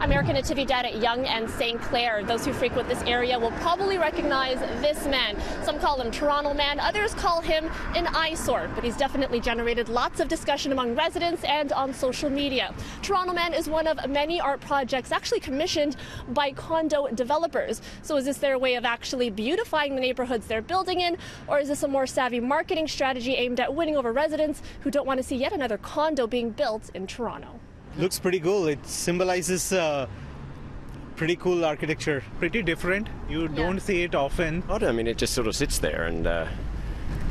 America Natividad at Yonge and St. Clair. Those who frequent this area will probably recognize this man. Some call him Toronto Man, others call him an eyesore, but he's definitely generated lots of discussion among residents and on social media. Toronto Man is one of many art projects actually commissioned by condo developers. So is this their way of actually beautifying the neighborhoods they're building in, or is this a more savvy marketing strategy aimed at winning over residents who don't want to see yet another condo being built in Toronto? Looks pretty cool. It symbolizes pretty cool architecture. Pretty different. You don't see it often. I mean, it just sort of sits there and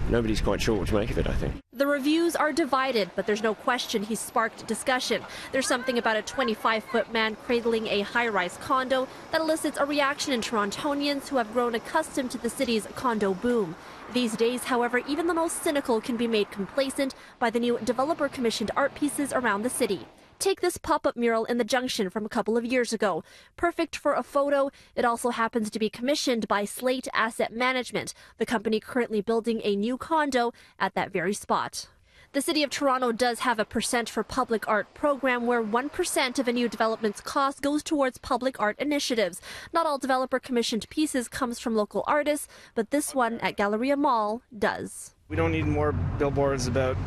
nobody's quite sure what to make of it, I think. The reviews are divided, but there's no question he's sparked discussion. There's something about a 25-foot man cradling a high-rise condo that elicits a reaction in Torontonians who have grown accustomed to the city's condo boom. These days, however, even the most cynical can be made complacent by the new developer-commissioned art pieces around the city. Take this pop-up mural in the Junction from a couple of years ago. Perfect for a photo, it also happens to be commissioned by Slate Asset Management, the company currently building a new condo at that very spot. The City of Toronto does have a Percent for Public Art program where 1% of a new development's cost goes towards public art initiatives. Not all developer-commissioned pieces comes from local artists, but this one at Galleria Mall does. We don't need more billboards about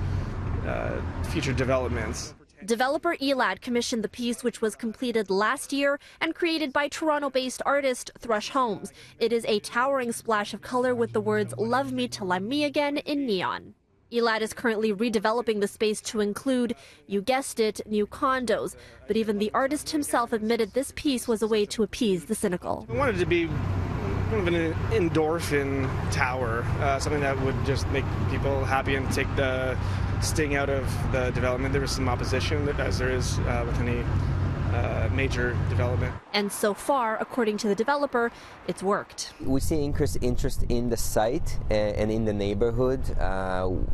future developments. Developer Elad commissioned the piece, which was completed last year and created by Toronto-based artist Thrush Homes. It is a towering splash of color with the words "Love Me Till I'm Me Again" in neon. Elad is currently redeveloping the space to include, you guessed it, new condos. But even the artist himself admitted this piece was a way to appease the cynical. We wanted to be kind of an endorphin tower, something that would just make people happy and take the sting out of the development. There was some opposition, as there is with any major development. And so far, according to the developer, it's worked. We see increased interest in the site and in the neighborhood.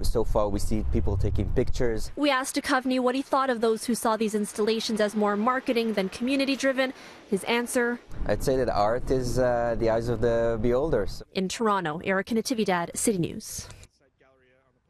So far, we see people taking pictures. We asked Duchovny what he thought of those who saw these installations as more marketing than community-driven. His answer? I'd say that art is the eyes of the beholders. In Toronto, Erica Natividad, City News.